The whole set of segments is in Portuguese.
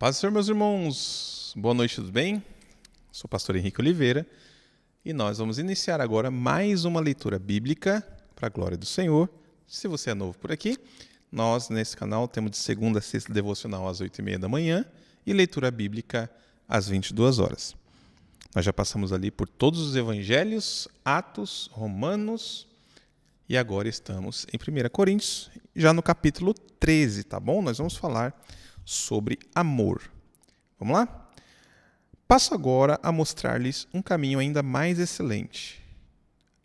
Paz do Senhor, meus irmãos. Boa noite, tudo bem? Sou o pastor Henrique Oliveira e nós vamos iniciar agora mais uma leitura bíblica para a glória do Senhor. Se você é novo por aqui, nós nesse canal temos de segunda a sexta devocional às 8h30 da manhã e leitura bíblica às 22 horas. Nós já passamos ali por todos os evangelhos, Atos, Romanos e agora estamos em 1 Coríntios, já no capítulo 13, tá bom? Nós vamos falar sobre amor. Vamos lá? Passo agora a mostrar-lhes um caminho ainda mais excelente.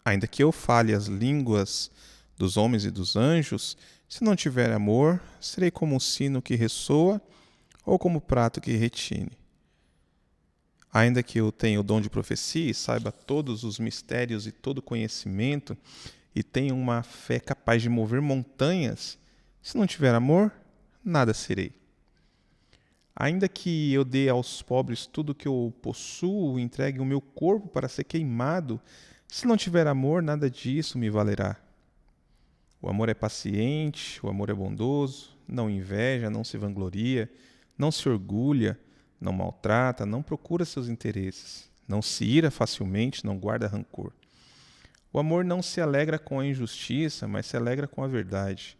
Ainda que eu fale as línguas dos homens e dos anjos, se não tiver amor, serei como um sino que ressoa ou como prato que retine. Ainda que eu tenha o dom de profecia e saiba todos os mistérios e todo conhecimento e tenha uma fé capaz de mover montanhas, se não tiver amor, nada serei. Ainda que eu dê aos pobres tudo o que eu possuo, entregue o meu corpo para ser queimado, se não tiver amor, nada disso me valerá. O amor é paciente, o amor é bondoso, não inveja, não se vangloria, não se orgulha, não maltrata, não procura seus interesses, não se ira facilmente, não guarda rancor. O amor não se alegra com a injustiça, mas se alegra com a verdade.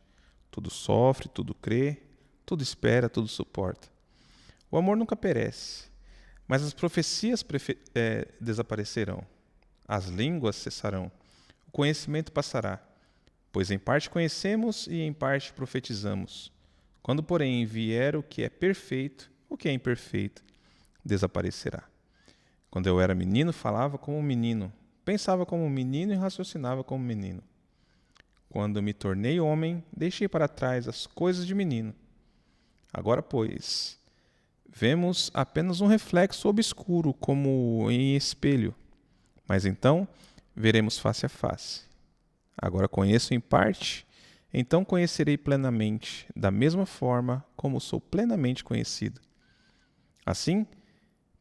Tudo sofre, tudo crê, tudo espera, tudo suporta. O amor nunca perece, mas as profecias desaparecerão, as línguas cessarão, o conhecimento passará, pois em parte conhecemos e em parte profetizamos. Quando, porém, vier o que é perfeito, o que é imperfeito desaparecerá. Quando eu era menino, falava como um menino, pensava como um menino e raciocinava como um menino. Quando me tornei homem, deixei para trás as coisas de menino. Agora, pois, vemos apenas um reflexo obscuro, como em espelho, mas então veremos face a face. Agora conheço em parte, então conhecerei plenamente, da mesma forma como sou plenamente conhecido. Assim,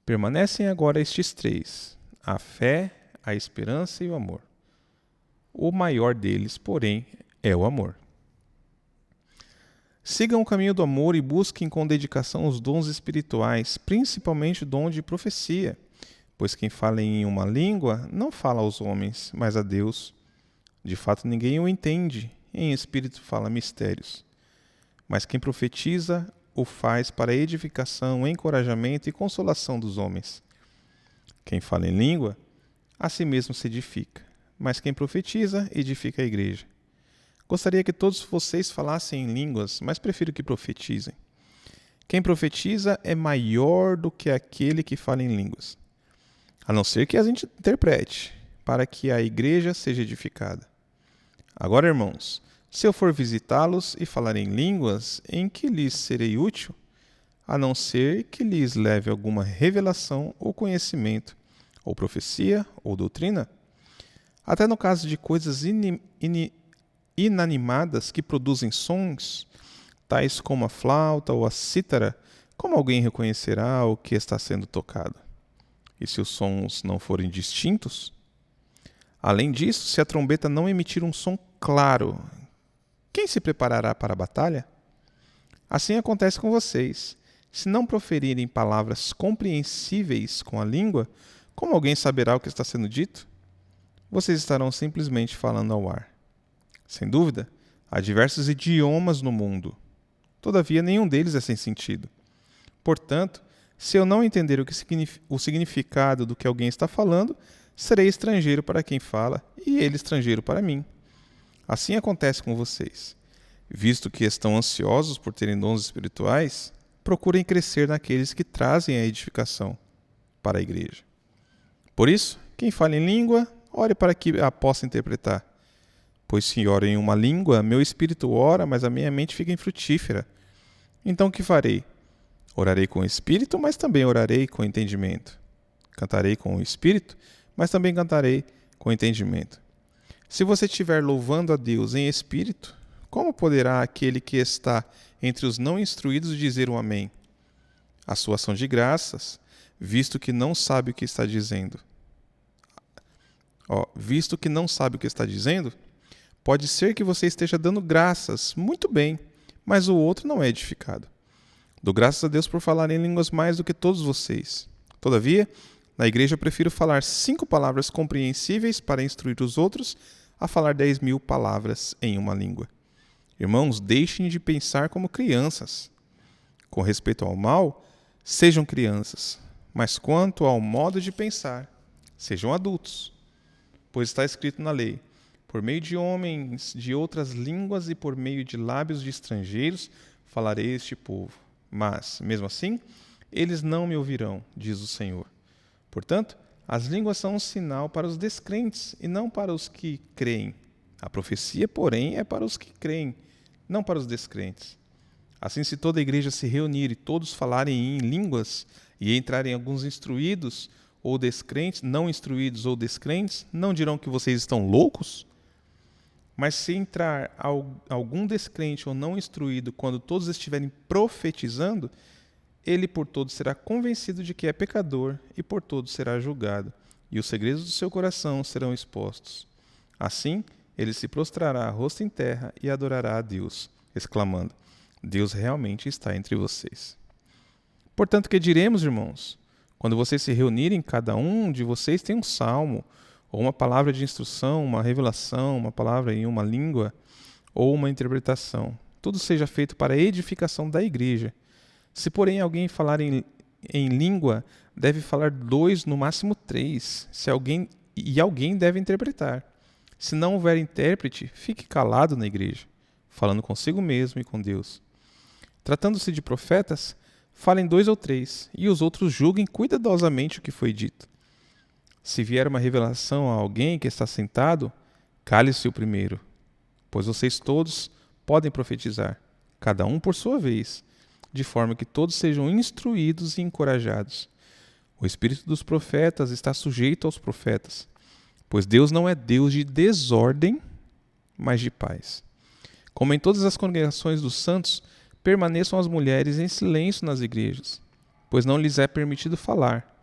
permanecem agora estes três: a fé, a esperança e o amor. O maior deles, porém, é o amor. Sigam o caminho do amor e busquem com dedicação os dons espirituais, principalmente o dom de profecia, pois quem fala em uma língua não fala aos homens, mas a Deus. De fato, ninguém o entende, em espírito fala mistérios. Mas quem profetiza o faz para edificação, encorajamento e consolação dos homens. Quem fala em língua, a si mesmo se edifica, mas quem profetiza, edifica a igreja. Gostaria que todos vocês falassem em línguas, mas prefiro que profetizem. Quem profetiza é maior do que aquele que fala em línguas, a não ser que as interprete, para que a igreja seja edificada. Agora, irmãos, se eu for visitá-los e falar em línguas, em que lhes serei útil? A não ser que lhes leve alguma revelação ou conhecimento, ou profecia, ou doutrina? Até no caso de coisas inanimadas que produzem sons, tais como a flauta ou a cítara, como alguém reconhecerá o que está sendo tocado? E se os sons não forem distintos? Além disso, se a trombeta não emitir um som claro, quem se preparará para a batalha? Assim acontece com vocês. Se não proferirem palavras compreensíveis com a língua, como alguém saberá o que está sendo dito? Vocês estarão simplesmente falando ao ar. Sem dúvida, há diversos idiomas no mundo. Todavia, nenhum deles é sem sentido. Portanto, se eu não entender o significado do que alguém está falando, serei estrangeiro para quem fala e ele estrangeiro para mim. Assim acontece com vocês. Visto que estão ansiosos por terem dons espirituais, procurem crescer naqueles que trazem a edificação para a igreja. Por isso, quem fala em língua, ore para que a possa interpretar. Pois se oro em uma língua, meu espírito ora, mas a minha mente fica infrutífera. Então o que farei? Orarei com o espírito, mas também orarei com entendimento. Cantarei com o espírito, mas também cantarei com entendimento. Se você estiver louvando a Deus em espírito, como poderá aquele que está entre os não instruídos dizer um amém? A sua ação de graças, visto que não sabe o que está dizendo. Visto que não sabe o que está dizendo, pode ser que você esteja dando graças, muito bem, mas o outro não é edificado. Dou graças a Deus por falar em línguas mais do que todos vocês. Todavia, na igreja eu prefiro falar 5 palavras compreensíveis para instruir os outros a falar 10.000 palavras em uma língua. Irmãos, deixem de pensar como crianças. Com respeito ao mal, sejam crianças, mas quanto ao modo de pensar, sejam adultos. Pois está escrito na lei: por meio de homens de outras línguas e por meio de lábios de estrangeiros falarei a este povo. Mas, mesmo assim, eles não me ouvirão, diz o Senhor. Portanto, as línguas são um sinal para os descrentes e não para os que creem. A profecia, porém, é para os que creem, não para os descrentes. Assim, se toda a igreja se reunir e todos falarem em línguas e entrarem alguns instruídos ou descrentes, não instruídos ou descrentes, não dirão que vocês estão loucos? Mas se entrar algum descrente ou não instruído quando todos estiverem profetizando, ele por todos será convencido de que é pecador e por todos será julgado, e os segredos do seu coração serão expostos. Assim, ele se prostrará rosto em terra e adorará a Deus, exclamando: Deus realmente está entre vocês. Portanto, que diremos, irmãos? Quando vocês se reunirem, cada um de vocês tem um salmo, ou uma palavra de instrução, uma revelação, uma palavra em uma língua, ou uma interpretação. Tudo seja feito para a edificação da igreja. Se, porém, alguém falar em língua, deve falar 2, no máximo 3, e alguém deve interpretar. Se não houver intérprete, fique calado na igreja, falando consigo mesmo e com Deus. Tratando-se de profetas, falem 2 ou 3, e os outros julguem cuidadosamente o que foi dito. Se vier uma revelação a alguém que está sentado, cale-se o primeiro, pois vocês todos podem profetizar, cada um por sua vez, de forma que todos sejam instruídos e encorajados. O espírito dos profetas está sujeito aos profetas, pois Deus não é Deus de desordem, mas de paz. Como em todas as congregações dos santos, permaneçam as mulheres em silêncio nas igrejas, pois não lhes é permitido falar.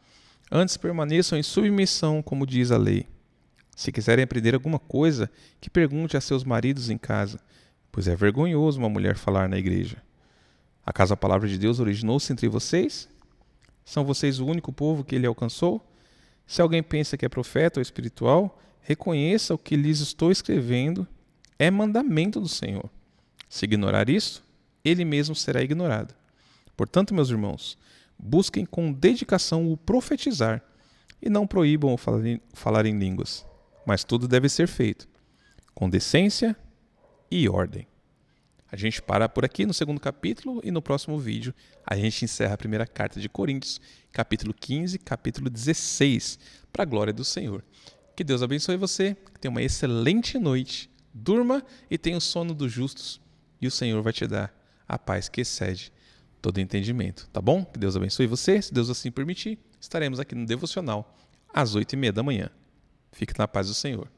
Antes permaneçam em submissão, como diz a lei. Se quiserem aprender alguma coisa, que pergunte a seus maridos em casa, pois é vergonhoso uma mulher falar na igreja. Acaso a palavra de Deus originou-se entre vocês? São vocês o único povo que ele alcançou? Se alguém pensa que é profeta ou espiritual, reconheça o que lhes estou escrevendo, é mandamento do Senhor. Se ignorar isso, ele mesmo será ignorado. Portanto, meus irmãos, busquem com dedicação o profetizar e não proíbam o falar em línguas, mas tudo deve ser feito com decência e ordem. A gente para por aqui no 2º capítulo e no próximo vídeo a gente encerra a primeira carta de Coríntios, capítulo 15, capítulo 16, para a glória do Senhor. Que Deus abençoe você, que tenha uma excelente noite, durma e tenha o sono dos justos e o Senhor vai te dar a paz que excede todo entendimento, tá bom? Que Deus abençoe você, se Deus assim permitir, estaremos aqui no Devocional às 8h30 da manhã. Fique na paz do Senhor.